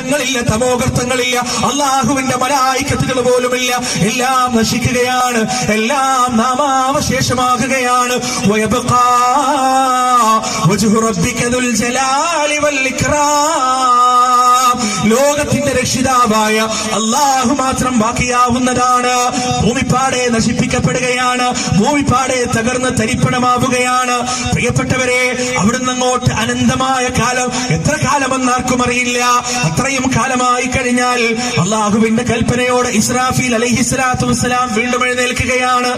ഗർത്തങ്ങളില്ല, തമോഗർത്തങ്ങളില്ല, അള്ളാഹുവിന്റെ മലായികത്തുകൾ പോലുമില്ല. എല്ലാം നശിക്കുകയാണ്, എല്ലാം നാമാവശേഷമാകുകയാണ്. വയബ്ഖാ വജ്ഹു റബ്ബിക ദുൽ ജലാലി വൽ ഇക്റാം. ലോകത്തിന്റെ രക്ഷിതാവായ അള്ളാഹു മാത്രം ബാക്കിയാവുന്നതാണ്. ഭൂമിപ്പാടെ നശിപ്പിക്കപ്പെടുകയാണ്, ഭൂമിപ്പാടെ തകർന്ന് തരിപ്പണമാവുകയാണ്. പ്രിയപ്പെട്ടവരെ, അവിടുന്ന് അങ്ങോട്ട് അനന്തമായ കാലം, എത്ര കാലമെന്ന് ആർക്കും അറിയില്ല. അത്രയും കാലമായി കഴിഞ്ഞാൽ അള്ളാഹുവിന്റെ കൽപ്പനയോടെ ഇസ്രാഫീൽ അലൈഹിസ്സലാത്തു വസ്സലാം വീണ്ടും എഴുന്നേൽക്കുകയാണ്.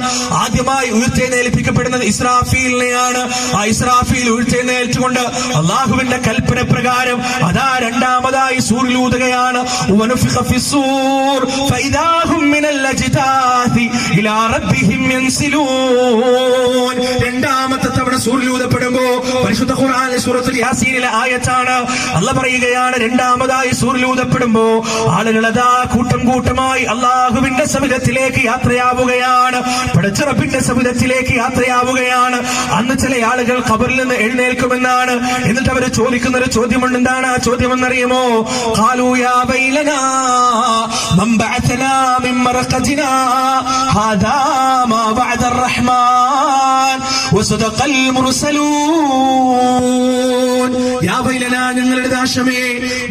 ആദ്യമായി ഉയർത്തെഴുന്നേൽപ്പിക്കപ്പെടുന്നത് ഇസ്രാഫീലിനെയാണ്. ആ ഇസ്രാഫീൽ ഉയർത്തെഴുന്നേൽച്ചുകൊണ്ട് അള്ളാഹുവിന്റെ കൽപ്പന പ്രകാരം അതാ രണ്ടാമതായി സൂറിലൂതുകയാണ്. വനുഫിഖ ഫിസ്സൂർ ഫഇദാ ഹും മിനൽ അജ്ദാഥി ഇലാ റബ്ബിഹിം യൻസിലൂൻ. രണ്ടാമത്തെ തവണ സൂറിലൂതപ്പെടുമ്പോ പരിശുദ്ധ ഖുർആനിലെ സൂറത്തുൽ യാസീനിലെ ആയത്താണ്. അല്ലാഹ് പറയുകയാണ്, രണ്ടാമതായി സൂറിലൂതപ്പെടുമ്പോ ആളുകൾ അതാ കൂട്ടം കൂട്ടമായി അള്ളാഹുവിന്റെ സവിധത്തിലേക്ക് യാത്രയാവുകയാണ്, പടച്ച റബ്ബിന്റെ സവിധത്തിലേക്ക് യാത്രയാവുകയാണ്. അന്ന് ചില ആളുകൾ ഖബറിൽ നിന്ന് എഴുന്നേൽക്കുമെന്നാണ്. എന്നിട്ട് അവർ ചോദിക്കുന്ന ഒരു ചോദ്യമുണ്ട്. എന്താണ് ആ ചോദ്യം എന്നറിയുമോ? ഖാലൂ യാ ബൈലനാ മൻ ബഅതനാ മിൻ മർഖദിനാ ഹാദാ മാ വഅദർ റഹ്മാൻ വസദഖൽ മുർസലൂൻ. യാ ബൈലനാ, ഞങ്ങളുടെ നാശമേ,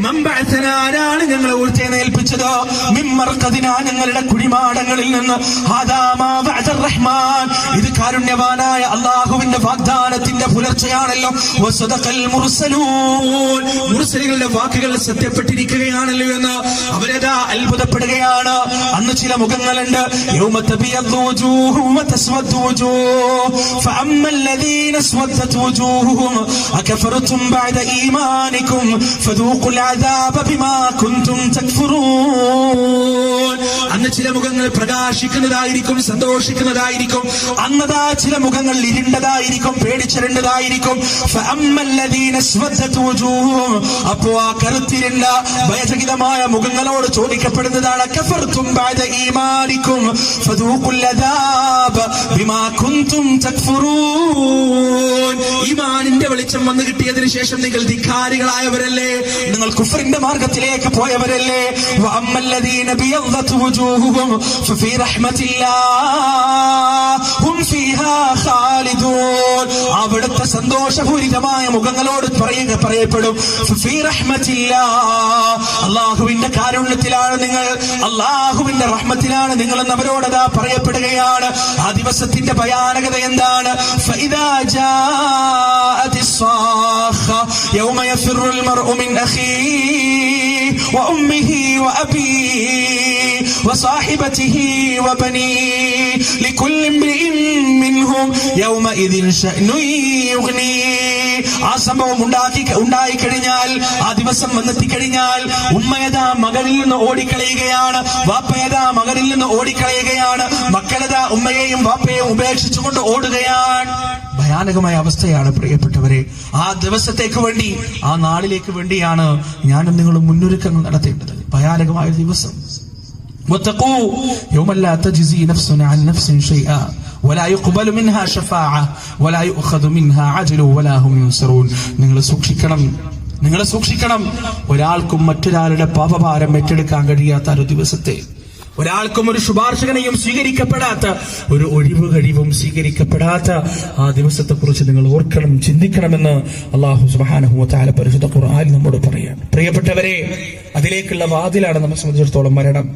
മൻ ബഅതനാ, ആരാണ് ഞങ്ങളെ ഉയർത്തെഴുന്നേൽപ്പിച്ചത്, മിൻ മർഖദിനാ, ഞങ്ങളുടെ കുഴിമാടങ്ങളിൽ നിന്ന്, ഹാദാ മാ വഅദർ റഹ്മാൻ, ഇത് കാരുണ്യവാനായ അല്ലാഹുവിന്റെ വാഗ്ദാനത്തിന്റെ പുലർച്ചയാണല്ലോ. വസദഖൽ മുർസലൂൻ, മുർസലുകളുടെ വാക്കുകൾ സത്യപ്പെട്ടിരിക്കുകയാണല്ലോ എന്ന് അവരതാ അത്ഭുതപ്പെടുകയാണ്. അന്ന് ചില മുഖങ്ങളുണ്ട്. യൗമ തബിയദ്ദു വജൂഹും വതസ്വദ്ദു വജൂഹ് ഫഅമ്മൽ ലദീന സ്വദ്ദത് വജൂഹുഹും അകഫർതും ബഅദ ഈമാനികും ഫദൂഖുൽ അദാബ ബിമാ കുൻതും തക്ഫുറൂൻ. അന്ന് ചില മുഖങ്ങൾ പ്രകാശിക്കുന്നതായിരിക്കും, സന്തോഷിക്കുന്നതായിരിക്കും. അന്നതാ ചില മുഖങ്ങൾ ഇരുണ്ടതായിരിക്കും, പേടിച്ചിരണ്ടതായിരിക്കും. ഫഅമ്മൽ ലദീന സ്വദ്ദത് വജൂഹും, അപ്പോ ആ കറുത്തിരുണ്ട ഭയചകിതമായ മുഖങ്ങളോട് ചോദിക്കപ്പെടുന്നതാണ്, കഫർതും ബഅദ ഈമാനികും ഫദൂഖുൽ അദാബ ബിമാ കുൻതും തക്ഫുറൂൻ. ഈമാനിന്റെ വെളിച്ചം വന്നു കിട്ടിയതിനു ശേഷം നിങ്ങൾ ധിക്കാരികളായവരല്ലേ, നിങ്ങൾ കുഫറിന്റെ മാർഗത്തിലേക്ക് പോയവരല്ലേ. വഅമ്മൽ ലദീന ബിയദ്ദത് വജൂഹുഹും ഫഫീ റഹ്മത്തില്ലാഹ് ഹും ഫീഹാ ഖാലിദൂൻ. അവിടുത്തെ സന്തോഷപൂരിതമായ മുഖങ്ങളോട് പറയപ്പെടും, ഫഫീ റഹ്മത്തില്ലാഹ്, അല്ലാഹുവിന്റെ കാരുണ്യത്തിലാണ് നിങ്ങൾ, അല്ലാഹുവിന്റെ റഹ്മത്തിലാണ് നിങ്ങൾ എന്ന് അവരോടതാ പറയപ്പെടുകയാണ്. ആ ദിവസത്തിന്റെ ഭയാനകത എന്താണ്? ഫഇദാ ജാഅതിസ് സാഖ യൗമ യഫിറുൽ മർഉ മിൻ അഖീഹി വഉമ്മിഹി വഅബീഹി വസാഹിബതിഹി വബനീഹി ലികുല്ലി ഇംറിഇൻ മിൻഹും യൗമഇദിൻ ശഅ്നുൻ യുഗ്നീഹി. ആ സംഭവം ഉണ്ടായിക്കഴിഞ്ഞാൽ, ആ ദിവസം വന്നെത്തിക്കഴിഞ്ഞാൽ, ഉമ്മയതാ മകളിൽ നിന്ന് ഓടിക്കളയുകയാണ്, വാപ്പയതാ മകനിൽ നിന്ന് ഓടിക്കളയുകയാണ്, മക്കളതാ ഉമ്മയെയും വാപ്പയെയും ഉപേക്ഷിച്ചുകൊണ്ട് ഓടുകയാണ്. ഭയാനകമായ അവസ്ഥയാണ് പ്രിയപ്പെട്ടവരെ. ആ ദിവസത്തേക്ക് വേണ്ടി, ആ നാളിലേക്ക് വേണ്ടിയാണ് ഞാനും നിങ്ങളും മുന്നൊരുക്കങ്ങൾ നടത്തേണ്ടത്. ഭയാനകമായ ദിവസം. واتقوا يوما لا تجزي نفس عن نفس شيئا ولا يقبل منها شفاعة ولا يؤخذ منها عدل ولا هم ينصرون. നിങ്ങൾ സൂക്ഷിക്കണം. ഒരാൾക്കും മറ്റൊരാളുടെ പാപഭാരം ഏറ്റെടുക്കാൻ കഴിയാത്ത ഒരു ദിവസത്തെ, ഒരാൾക്കും ഒരു ശുപാർശകനെയും സ്വീകരിക്കപ്പെടാത്ത, ഒരു ഒഴിവ് കഴിവും സ്വീകരിക്കപ്പെടാത്ത ആ ദിവസത്തെ കുറിച്ച് നിങ്ങൾ ഓർക്കണം, ചിന്തിക്കണമെന്ന് അല്ലാഹു സുബ്ഹാനഹു വ തആല പരിശുദ്ധ ഖുർആനിൽ നമ്മോട് പറയാണ്. പ്രിയപ്പെട്ടവരെ, അതിലേക്കുള്ള വാതിലാണ് നമ്മെ സംബന്ധിച്ചിടത്തോളം മരണം.